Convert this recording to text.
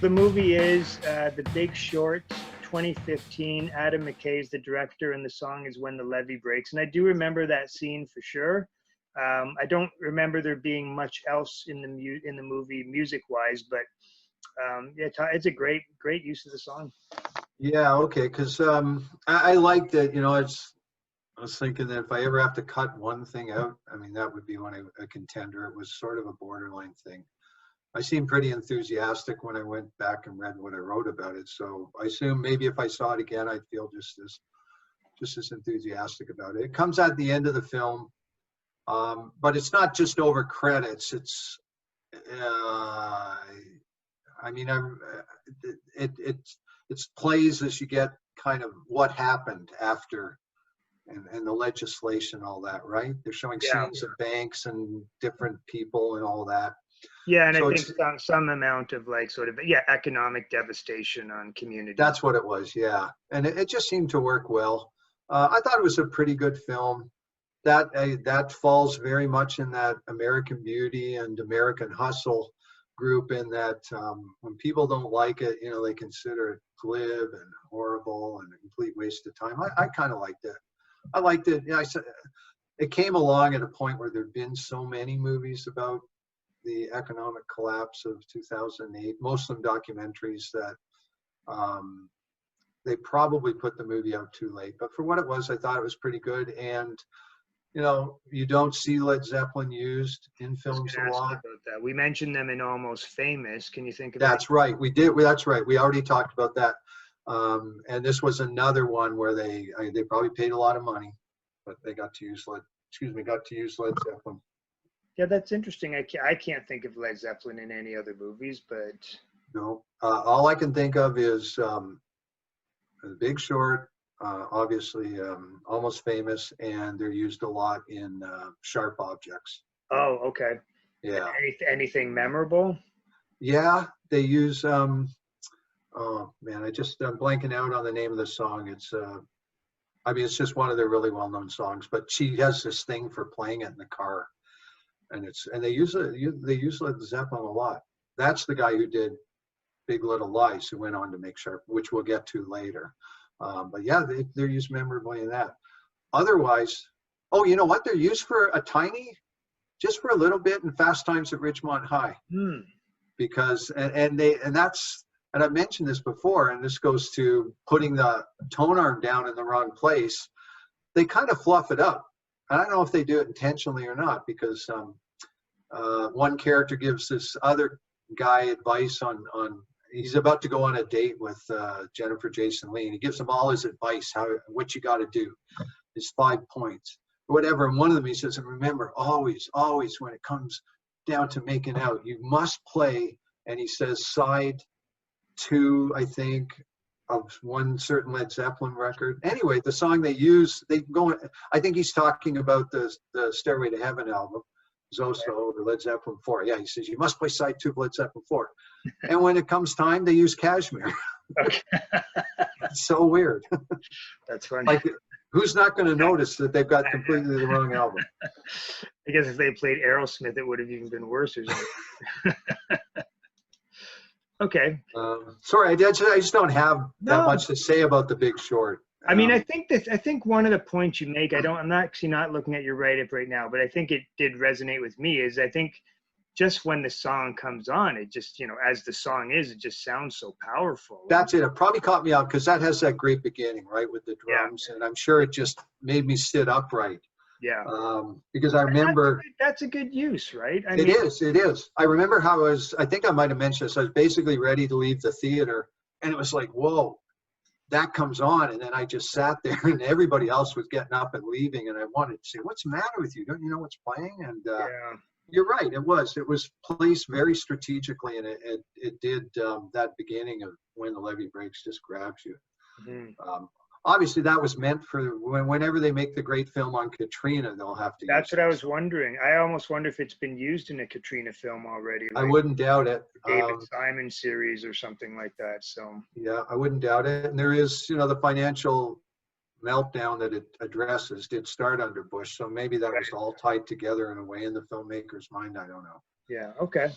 The movie is The Big Short, 2015. Adam McKay is the director, and the song is When the Levee Breaks. And I do remember that scene for sure. I don't remember there being much else in the movie music-wise, but yeah, it's a great use of the song. Yeah, okay, because I liked it. I was thinking that if I ever have to cut one thing out, I mean, that would be a contender. It was sort of a borderline thing. I seemed pretty enthusiastic when I went back and read what I wrote about it. So I assume maybe if I saw it again, I'd feel just as enthusiastic about it. It comes at the end of the film, but it's not just over credits. It's, I mean, it's plays as you get kind of what happened after. And the legislation, all that, right? They're showing scenes of banks and different people and all that. Yeah, and so I think some amount of economic devastation on communities. That's what it was, yeah. And it just seemed to work well. I thought it was a pretty good film. That falls very much in that American Beauty and American Hustle group, in that when people don't like it, they consider it glib and horrible and a complete waste of time. I kind of liked it. I liked it. Yeah, it came along at a point where there'd been so many movies about the economic collapse of 2008, most of them documentaries, that they probably put the movie out too late. But for what it was, I thought it was pretty good. And you don't see Led Zeppelin used in films a lot. About that. We mentioned them in Almost Famous. Can you think of That's right. We did. That's right. We already talked about that. And this was another one where they probably paid a lot of money, but they got to use Led Zeppelin. Yeah, that's interesting. I can't think of Led Zeppelin in any other movies, but no. All I can think of is The Big Short, obviously, Almost Famous, and they're used a lot in Sharp Objects. Oh, okay. Yeah. Anything memorable? Yeah, they use. Oh man, I'm blanking out on the name of the song. It's it's just one of their really well-known songs. But she has this thing for playing it in the car, and they use Led Zeppelin a lot. That's the guy who did Big Little Lies, who went on to make Sharp, which we'll get to later. But yeah, they're used memorably in that. Otherwise, oh, you know what? They're used for just for a little bit in Fast Times at Ridgemont High, because and I've mentioned this before, and this goes to putting the tone arm down in the wrong place. They kind of fluff it up. I don't know if they do it intentionally or not, because one character gives this other guy advice on he's about to go on a date with Jennifer Jason Leigh, and he gives him all his advice, what you got to do, his 5 points, or whatever. And one of them, he says, and remember, always when it comes down to making out, you must play, and he says, side 2, I think, of one certain Led Zeppelin record. Anyway, the song they use, I think he's talking about the Stairway to Heaven album, Zoso, or Led Zeppelin 4. Yeah, he says, you must play side 2 of Led Zeppelin 4. And when it comes time, they use Kashmir. Okay. It's so weird. That's funny. Like, who's not going to notice that they've got completely the wrong album? I guess if they played Aerosmith, it would have even been worse or something. Okay. Sorry, I just don't have that much to say about The Big Short. I mean, I think one of the points you make, I'm actually not looking at your write-up right now, but I think it did resonate with me, is I think just when the song comes on, it just, as the song is, it just sounds so powerful. That's it. It probably caught me out because that has that great beginning, right, with the drums. Yeah. And I'm sure it just made me sit upright. Yeah. Because I remember. That's a good use, right? It is. I remember how I think I might have mentioned this. I was basically ready to leave the theater, and it was like, whoa, that comes on. And then I just sat there, and everybody else was getting up and leaving. And I wanted to say, what's the matter with you? Don't you know what's playing? And you're right. It was placed very strategically, and it did that beginning of When the Levee Breaks just grabs you. Mm-hmm. Obviously, that was meant for whenever they make the great film on Katrina, they'll have to. That's what I was wondering. I almost wonder if it's been used in a Katrina film already. Like I wouldn't doubt it. David Simon series or something like that. So. Yeah, I wouldn't doubt it. And there is, the financial meltdown that it addresses did start under Bush, so maybe that was all tied together in a way in the filmmaker's mind. I don't know. Yeah. Okay.